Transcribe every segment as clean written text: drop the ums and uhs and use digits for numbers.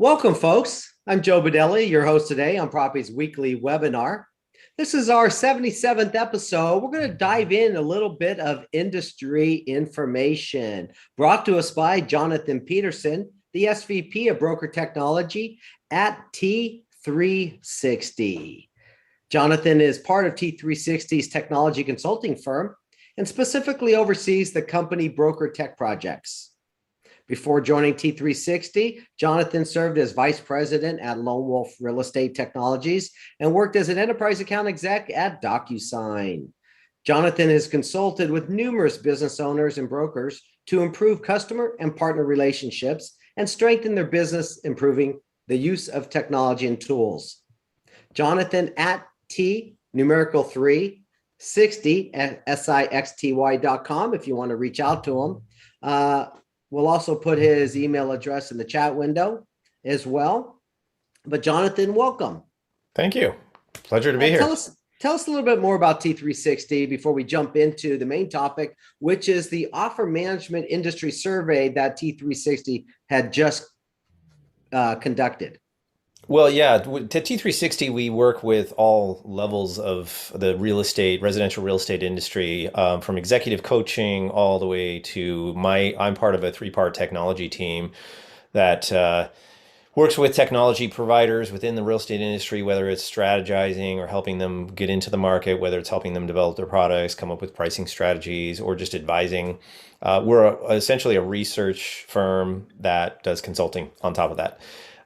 Welcome, folks. I'm Joe Budelli, your host today on Propy's weekly webinar. This is our 77th episode. We're going to dive in a little bit of industry information brought to us by Jonathan Peterson, the SVP of Broker Technology at T360. Jonathan is part of T360's technology consulting firm and specifically oversees the company broker tech projects. Before joining T360, Jonathan served as vice president at Lone Wolf Real Estate Technologies and worked as an enterprise account exec at DocuSign. Jonathan has consulted with numerous business owners and brokers to improve customer and partner relationships and strengthen their business, improving the use of technology and tools. Jonathan at T numerical 360 at SIXTY.com if you want to reach out to him. We'll also put his email address in the chat window as well. But Jonathan, welcome. Thank you. Pleasure to be here. Tell us a little bit more about T360 before we jump into the main topic, which is the offer management industry survey that T360 had just conducted. Well, yeah, to T360, we work with all levels of the residential real estate industry, from executive coaching all the way to I'm part of a three-part technology team that works with technology providers within the real estate industry, whether it's strategizing or helping them get into the market, whether it's helping them develop their products, come up with pricing strategies, or just advising. We're essentially a research firm that does consulting on top of that.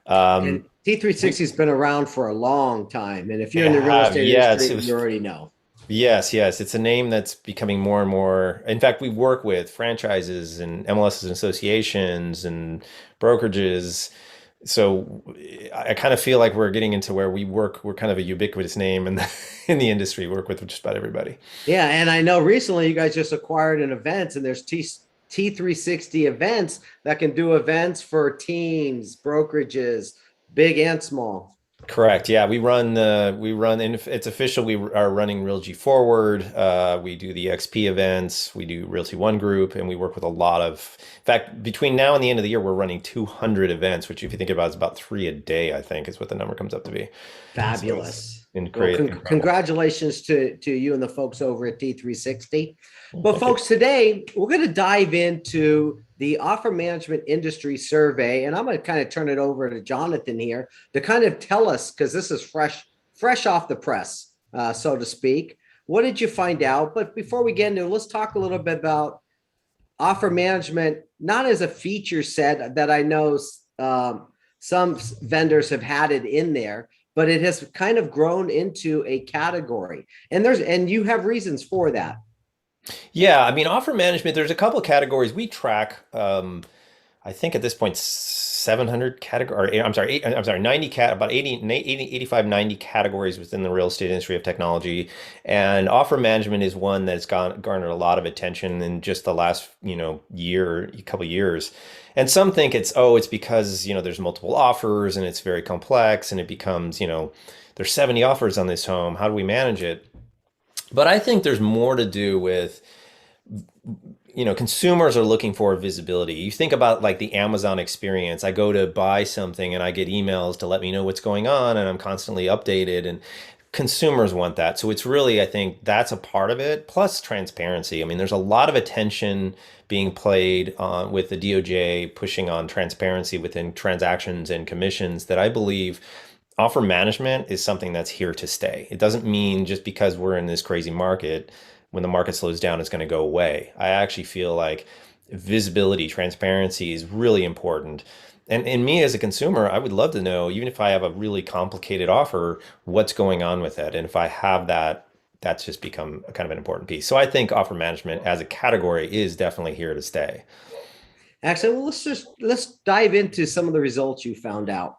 And T360 has been around for a long time. And if you're in the real estate industry, you already know. Yes. It's a name that's becoming more and more. In fact, we work with franchises and MLSs and associations and brokerages. So I kind of feel like we're getting into where we're kind of a ubiquitous name in the industry. We work with just about everybody. Yeah. And I know recently you guys just acquired an event, and there's T360 events that can do events for teams, brokerages, big and small. Correct. Yeah, we run, and it's official, we are running Realty Forward. We do the XP events, we do Realty One Group, and we work with a lot of, in fact, between now and the end of the year, we're running 200 events, which if you think about it, is about 3 a day, I think is what the number comes up to be. Fabulous. Well, congratulations to you and the folks over at T360. But folks, today we're going to dive into the offer management industry survey, and I'm going to kind of turn it over to Jonathan here to kind of tell us, because this is fresh off the press, so to speak. What did you find out? But before we get into it, let's talk a little bit about offer management, not as a feature set that I know some vendors have had it in there, but it has kind of grown into a category. And you have reasons for that. Yeah, I mean, offer management, there's a couple of categories we track. I think at this point, 700 category, I'm sorry, 90 about 85, 90 categories within the real estate industry of technology. And offer management is one that's garnered a lot of attention in just the last, couple of years. And some think it's because, there's multiple offers and it's very complex and it becomes, there's 70 offers on this home. How do we manage it? But I think there's more to do with, consumers are looking for visibility. You think about like the Amazon experience. I go to buy something and I get emails to let me know what's going on, and I'm constantly updated, and consumers want that. So it's really, I think that's a part of it, plus transparency. I mean, there's a lot of attention being played with the DOJ pushing on transparency within transactions and commissions that I believe offer management is something that's here to stay. It doesn't mean just because we're in this crazy market, when the market slows down, it's going to go away. I actually feel like visibility, transparency is really important. And me as a consumer, I would love to know, even if I have a really complicated offer, what's going on with it. And if I have that, that's just become kind of an important piece. So I think offer management as a category is definitely here to stay. Excellent. Well, let's dive into some of the results you found out.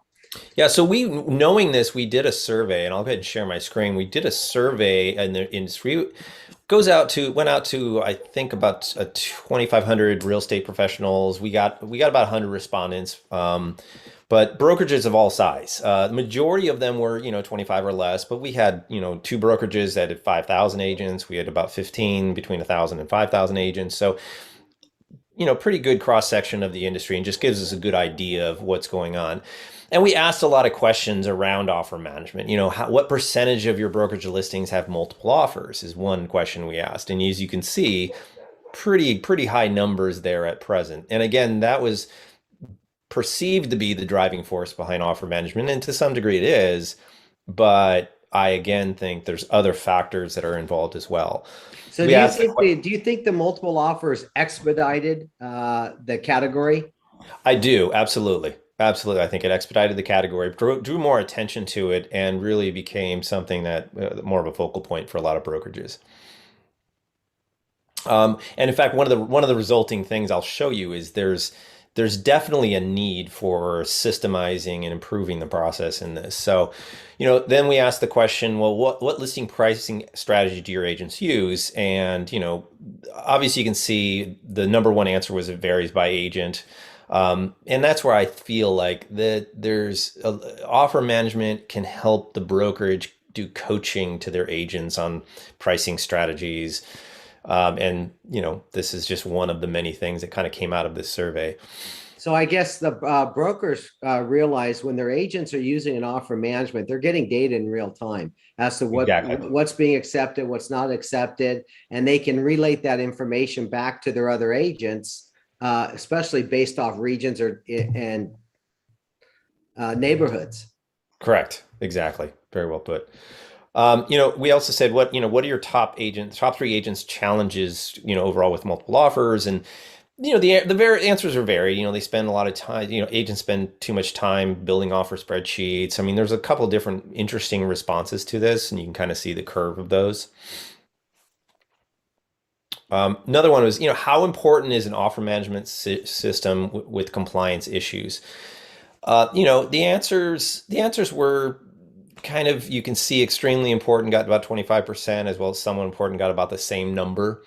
Yeah, so knowing this, we did a survey, and I'll go ahead and share my screen. We did a survey, and the industry went out to I think about 2,500 real estate professionals. We got about 100 respondents, but brokerages of all size. The majority of them were 25 or less, but we had 2 brokerages that had 5,000 agents. We had about 15 between 1,000 and 5,000 agents. So pretty good cross section of the industry and just gives us a good idea of what's going on. And we asked a lot of questions around offer management. What percentage of your brokerage listings have multiple offers is one question we asked. And as you can see, pretty high numbers there at present. And again, that was perceived to be the driving force behind offer management, and to some degree it is, but I again think there's other factors that are involved as well. So do you think the multiple offers expedited the category? I do, absolutely. Absolutely. I think it expedited the category, drew more attention to it, and really became something that more of a focal point for a lot of brokerages. And in fact, one of the resulting things I'll show you is there's definitely a need for systemizing and improving the process in this. So, then we asked the question, well, what listing pricing strategy do your agents use? And, obviously you can see the number one answer was it varies by agent. And that's where I feel like offer management can help the brokerage do coaching to their agents on pricing strategies. And this is just one of the many things that kind of came out of this survey. So I guess the brokers realize when their agents are using an offer management, they're getting data in real time as to what's being accepted, what's not accepted, and they can relate that information back to their other agents, especially based off regions and neighborhoods. Correct. Exactly. Very well put. We also said what are your top three agents challenges, overall with multiple offers, and the answers are varied. They spend a lot of time, agents spend too much time building offer spreadsheets. I mean, there's a couple different interesting responses to this, and you can kind of see the curve of those. Another one was, how important is an offer management system with compliance issues? The answers were kind of, you can see extremely important, got about 25%, as well as somewhat important, got about the same number.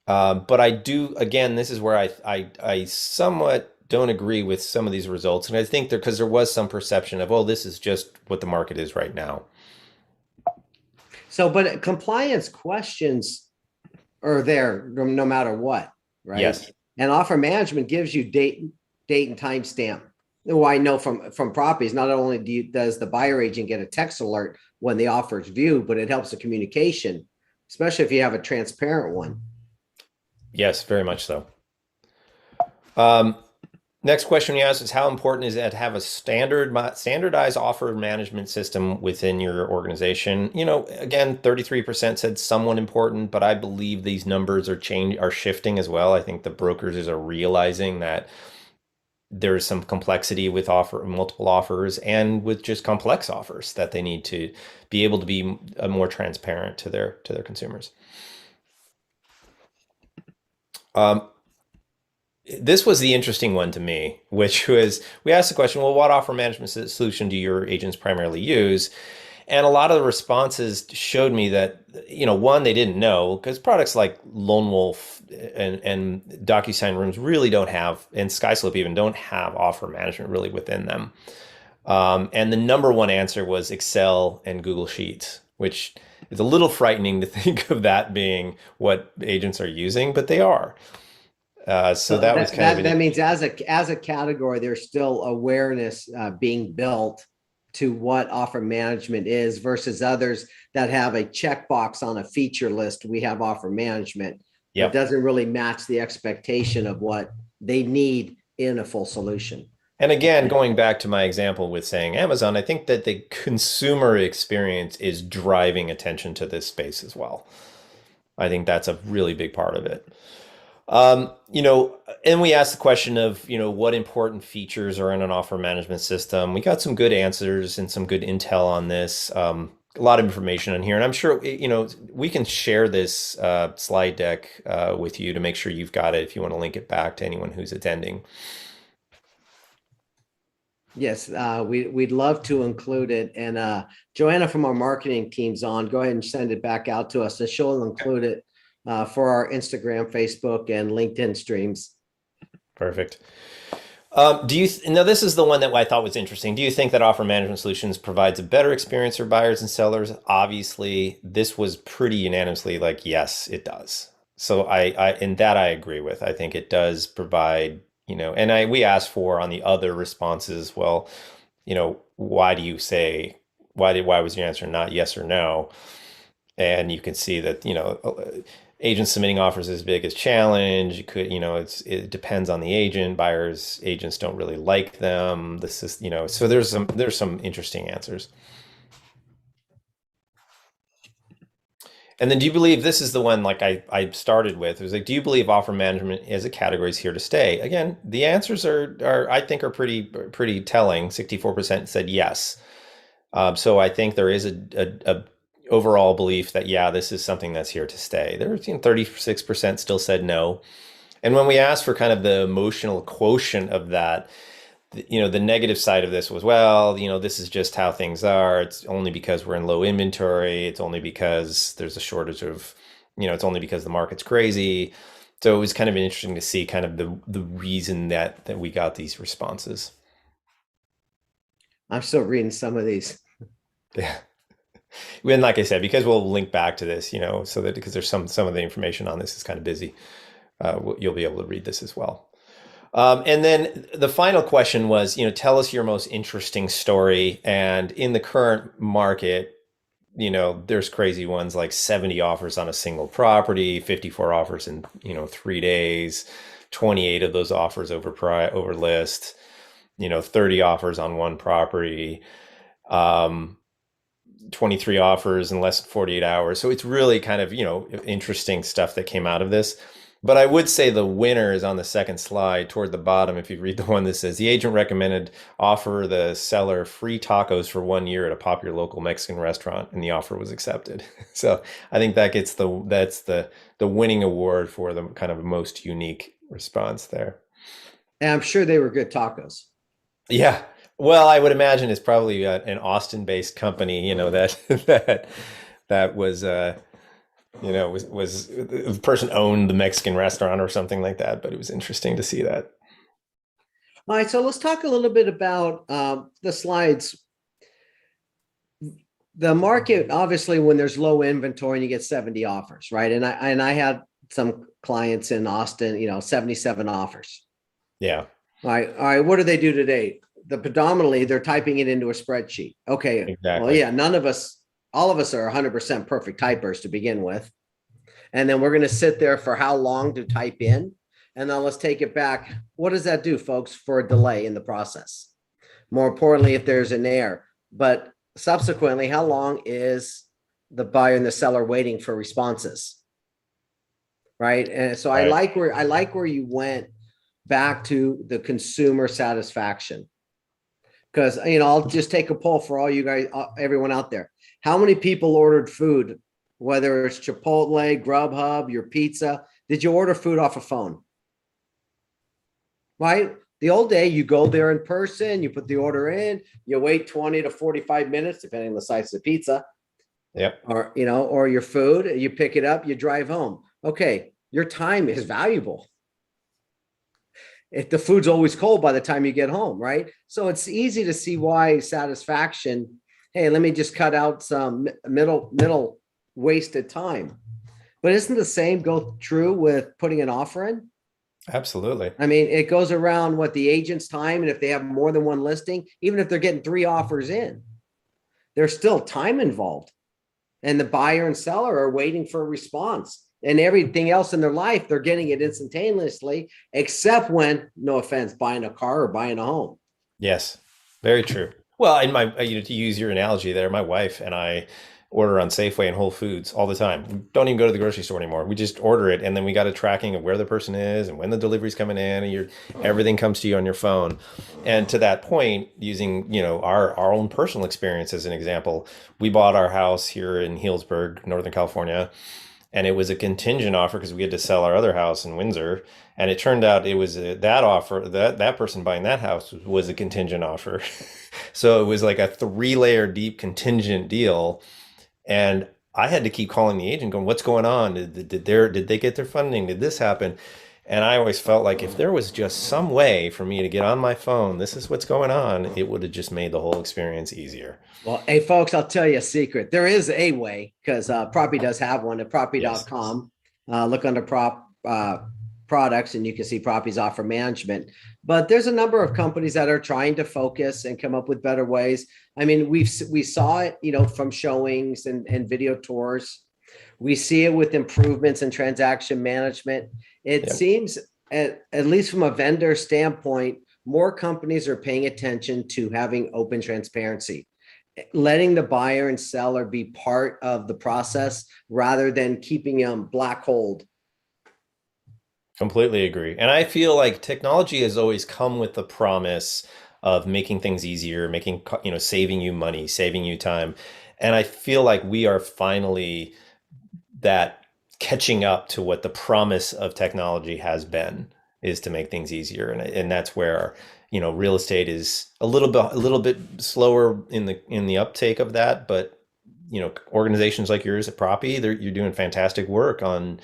But I do, again, this is where I somewhat don't agree with some of these results. And I think because there was some perception of, oh, this is just what the market is right now. So, but compliance questions are there no matter what, right? Yes. And offer management gives you date and timestamp. Well, I know from Propy's, not only does the buyer agent get a text alert when the offer is viewed, but it helps the communication, especially if you have a transparent one. Yes, very much so. Next question we asked is, how important is it to have a standardized offer management system within your organization? Again, 33% said somewhat important, but I believe these numbers are shifting as well. I think the brokers are realizing that there's some complexity with multiple offers and with just complex offers that they need to be able to be more transparent to their consumers. This was the interesting one to me, which was, we asked the question, well, what offer management solution do your agents primarily use? And a lot of the responses showed me that, one, they didn't know, because products like Lone Wolf and DocuSign Rooms really don't have, and SkySlope even don't have offer management really within them. And the number one answer was Excel and Google Sheets, which is a little frightening to think of that being what agents are using, but they are. So that was kind of that means as a category, there's still awareness being built to what offer management is versus others that have a checkbox on a feature list. We have offer management. Yep. It doesn't really match the expectation of what they need in a full solution. And again, going back to my example with saying Amazon, I think that the consumer experience is driving attention to this space as well. I think that's a really big part of it. And we asked the question of, what important features are in an offer management system. We got some good answers and some good intel on this. A lot of information in here, and I'm sure, we can share this slide deck with you to make sure you've got it if you want to link it back to anyone who's attending. Yes, we'd love to include it. And Joanna from our marketing team's on. Go ahead and send it back out to us, and she'll include it for our Instagram, Facebook, and LinkedIn streams. Perfect. Now this is the one that I thought was interesting. Do you think that offer management solutions provides a better experience for buyers and sellers? Obviously, this was pretty unanimously like, yes, it does. So in that I agree with. I think it does provide, and we asked for on the other responses, well, why do you say, why was your answer not yes or no? And you can see that, agents submitting offers is big as challenge. You could, it depends on the agent. Buyers, agents don't really like them. This is, so there's some interesting answers. And then do you believe this is the one like I started with? It was like, do you believe offer management as a category is here to stay? Again, the answers are I think are pretty telling. 64% said yes. So I think there is a overall belief that yeah, this is something that's here to stay. There's 36% still said no. And when we asked for kind of the emotional quotient of that, the negative side of this was, well, this is just how things are. It's only because we're in low inventory. It's only because there's a shortage of, it's only because the market's crazy. So it was kind of interesting to see kind of the reason that we got these responses. I'm still reading some of these. Yeah. And like I said, because we'll link back to this, so that because there's some of the information on this is kind of busy, you'll be able to read this as well. And then the final question was, tell us your most interesting story. And in the current market, there's crazy ones like 70 offers on a single property, 54 offers in, 3 days, 28 of those offers over list, 30 offers on one property, 23 offers in less than 48 hours. So it's really kind of, interesting stuff that came out of this. But I would say the winner is on the second slide toward the bottom. If you read the one that says the agent recommended offer the seller free tacos for 1 year at a popular local Mexican restaurant, and the offer was accepted. So I think that's the winning award for the kind of most unique response there. And I'm sure they were good tacos. Yeah. Well, I would imagine it's probably an Austin-based company, that was was the person owned the Mexican restaurant or something like that, but it was interesting to see that. All right, so let's talk a little bit about the slides. The market, obviously, when there's low inventory and you get 70 offers, right? And I had some clients in Austin, 77 offers. Yeah. All right. What do they do today? Predominantly, they're typing it into a spreadsheet. Okay. Exactly. Well, yeah, all of us are 100% perfect typers to begin with. And then we're going to sit there for how long to type in. And then let's take it back. What does that do, folks, for a delay in the process? More importantly, if there's an error. But subsequently, how long is the buyer and the seller waiting for responses? Right. And so right. I like where you went back to the consumer satisfaction. Because, I'll just take a poll for all you guys, everyone out there. How many people ordered food, whether it's Chipotle, Grubhub, your pizza? Did you order food off a phone? Right? The old day, you go there in person, you put the order in, you wait 20 to 45 minutes, depending on the size of the pizza. Yep. Or, or your food, you pick it up, you drive home. Okay, your time is valuable. If the food's always cold by the time you get home, right? So it's easy to see why satisfaction, hey, let me just cut out some middle wasted time. But isn't the same go true with putting an offer in? Absolutely. I mean, it goes around what the agent's time, and if they have more than one listing, even if they're getting 3 offers in, there's still time involved. And the buyer and seller are waiting for a response. And everything else in their life, they're getting it instantaneously, except when, no offense, buying a car or buying a home. Yes, very true. Well, to use your analogy there, my wife and I order on Safeway and Whole Foods all the time. We don't even go to the grocery store anymore. We just order it, and then we got a tracking of where the person is and when the delivery's coming in, and everything comes to you on your phone. And to that point, using our own personal experience as an example, we bought our house here in Healdsburg, Northern California. And it was a contingent offer because we had to sell our other house in Windsor. And it turned out it was that offer, that person buying that house was a contingent offer. So it was like a 3-layer deep contingent deal. And I had to keep calling the agent going, what's going on? Did they get their funding? Did this happen? And I always felt like if there was just some way for me to get on my phone, this is what's going on, it would have just made the whole experience easier. Well, hey, folks, I'll tell you a secret. There is a way, because Propy does have one at propy.com. Look under products and you can see Propy's offer management. But there's a number of companies that are trying to focus and come up with better ways. I mean, we saw it, from showings and video tours. We see it with improvements in transaction management. It seems, at least from a vendor standpoint, more companies are paying attention to having open transparency, letting the buyer and seller be part of the process rather than keeping them black holed. Completely agree. And I feel like technology has always come with the promise of making things easier, saving you money, saving you time. And I feel like we are finally that catching up to what the promise of technology has been, is to make things easier. And that's where, real estate is a little bit slower in the uptake of that. But, organizations like yours at Propy, you're doing fantastic work on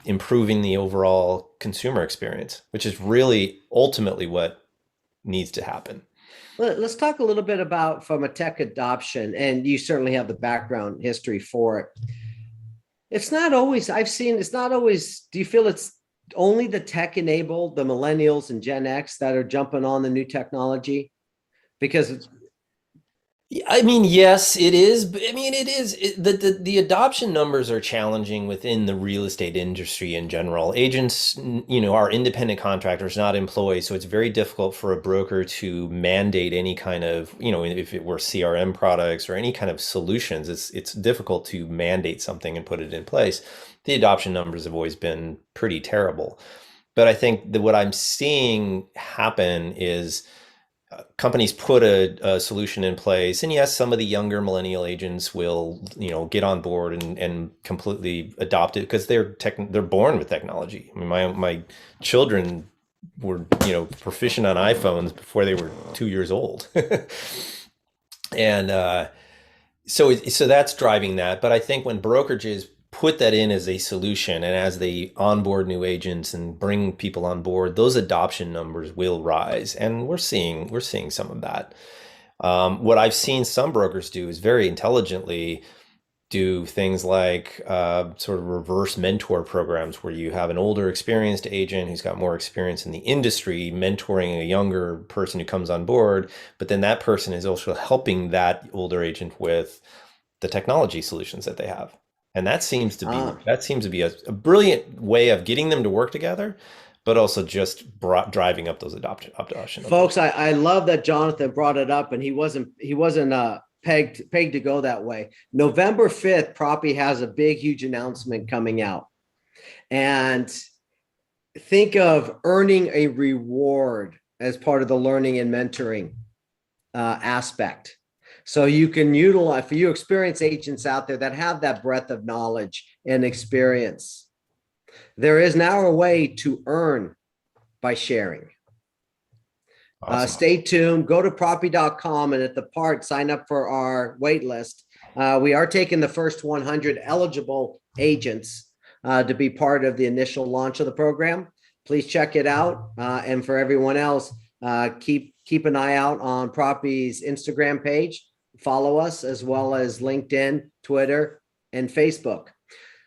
improving the overall consumer experience, which is really ultimately what needs to happen. Let's talk a little bit about from a tech adoption, and you certainly have the background history for it. It's not always, do you feel it's only the tech enabled, the millennials and Gen X that are jumping on the new technology? Because I mean, yes, it is. But I mean, the adoption numbers are challenging within the real estate industry in general. Agents, are independent contractors, not employees, so it's very difficult for a broker to mandate any kind of, if it were CRM products or any kind of solutions, it's difficult to mandate something and put it in place. The adoption numbers have always been pretty terrible. But I think that what I'm seeing happen is companies put a solution in place, and yes, some of the younger millennial agents will, get on board and completely adopt it because they're born with technology. I mean, my children were, proficient on iPhones before they were 2 years old, and so that's driving that. But I think when brokerages put that in as a solution, and as they onboard new agents and bring people on board, those adoption numbers will rise, and we're seeing some of that. What I've seen some brokers do is very intelligently do things like sort of reverse mentor programs, where you have an older experienced agent who's got more experience in the industry mentoring a younger person who comes on board, but then that person is also helping that older agent with the technology solutions that they have. And that seems to be a brilliant way of getting them to work together, but also just driving up those adoption. Folks, I love that Jonathan brought it up, and he wasn't pegged to go that way. November 5th, Propy has a big, huge announcement coming out. And think of earning a reward as part of the learning and mentoring aspect. So you can utilize, for you experienced agents out there that have that breadth of knowledge and experience, there is now a way to earn by sharing. Awesome. Stay tuned. Go to propy.com, and at the part, sign up for our wait list. We are taking the first 100 eligible agents to be part of the initial launch of the program. Please check it out. And for everyone else, keep an eye out on Propy's Instagram page. Follow us, as well as LinkedIn, Twitter, and Facebook.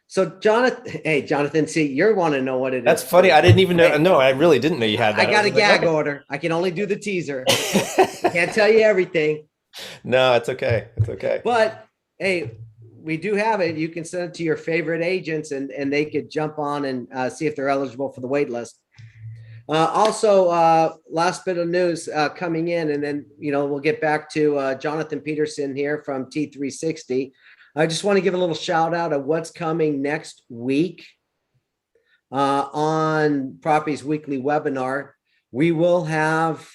So Jonathan, see, you're want to know what it is. That's funny. I didn't even know. No, I really didn't know you had that. I got a gag order. I can only do the teaser. Can't tell you everything. No, it's okay. It's okay. But hey, we do have it. You can send it to your favorite agents, and they could jump on and see if they're eligible for the wait list. Also, last bit of news coming in, and then, we'll get back to Jonathan Peterson here from T360. I just want to give a little shout out of what's coming next week on Propy's weekly webinar. We will have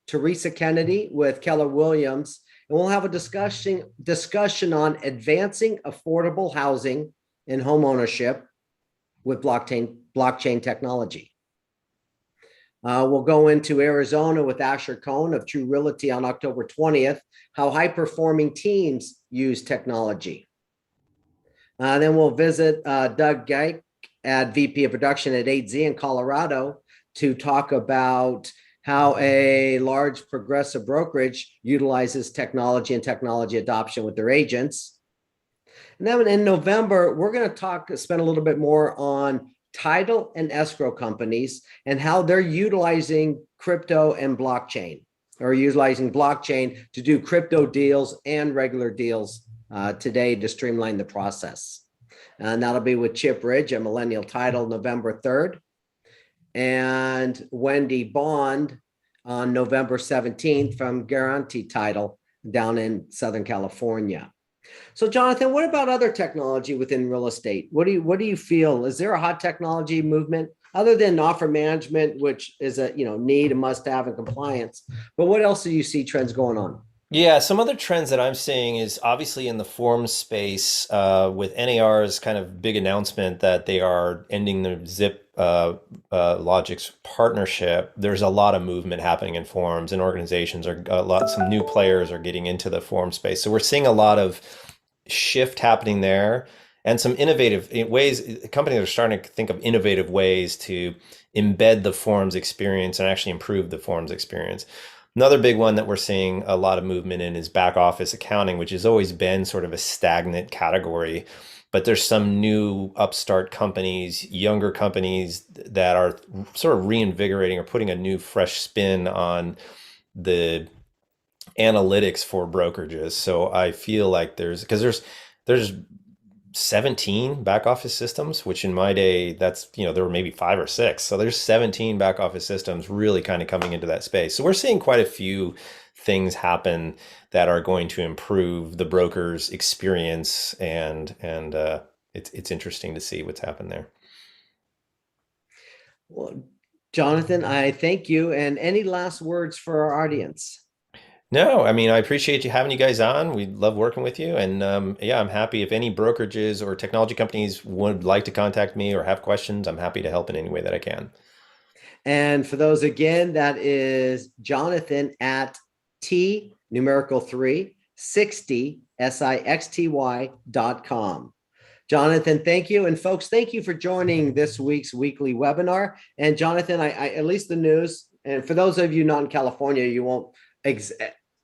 Teresa Kennedy with Keller Williams, and we'll have a discussion on advancing affordable housing and home ownership with blockchain technology. We'll go into Arizona with Asher Cohn of True Realty on October 20th, how high-performing teams use technology. Then we'll visit Doug Geik at VP of Production at 8Z in Colorado to talk about how a large progressive brokerage utilizes technology and technology adoption with their agents. And then in November, we're going to spend a little bit more on title and escrow companies and how they're utilizing crypto and blockchain, or utilizing blockchain to do crypto deals and regular deals today to streamline the process. And that'll be with Chip Ridge at Millennial Title November 3rd, and Wendy Bond on November 17th from Guarantee Title down in Southern California. So Jonathan, what about other technology within real estate? What do you feel? Is there a hot technology movement other than offer management, which is a need, a must have, and compliance? But what else do you see trends going on? Yeah, some other trends that I'm seeing is obviously in the forms space with NAR's kind of big announcement that they are ending the Zip Logix partnership. There's a lot of movement happening in forms, and organizations some new players are getting into the form space. So we're seeing a lot of shift happening there, and some innovative ways. Companies are starting to think of innovative ways to embed the forms experience and actually improve the forms experience. Another big one that we're seeing a lot of movement in is back office accounting, which has always been sort of a stagnant category. But there's some new upstart companies, younger companies that are sort of reinvigorating or putting a new fresh spin on the analytics for brokerages. So I feel like there's 17 back office systems, which in my day, there were maybe 5 or 6. So there's 17 back office systems really kind of coming into that space. So we're seeing quite a few things happen that are going to improve the broker's experience, and it's interesting to see what's happened there. Well, Jonathan, I thank you. And any last words for our audience? No, I mean, I appreciate you having you guys on. We love working with you. And yeah, I'm happy if any brokerages or technology companies would like to contact me or have questions, I'm happy to help in any way that I can. And for those, again, that is Jonathan at T numerical 3 60 SIXTY.com. Jonathan, thank you. And folks, thank you for joining this week's weekly webinar. And Jonathan, I at least the news, and for those of you not in California, you won't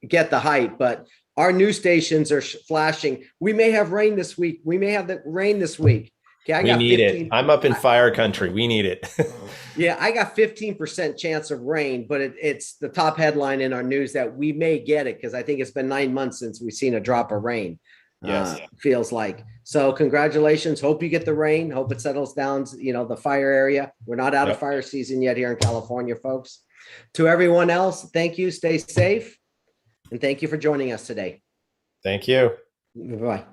get the hype, but our news stations are flashing. We may have rain this week. We may have the rain this week. Okay, I We got need 15. it. I'm up in fire country. We need it. Yeah, I got 15% chance of rain, but it's the top headline in our news that we may get it, because I think it's been 9 months since we've seen a drop of rain. Yes. Feels like. So congratulations. Hope you get the rain. Hope it settles down, the fire area. We're not out of fire season yet here in California, folks. To everyone else, thank you. Stay safe. And thank you for joining us today. Thank you. Bye-bye.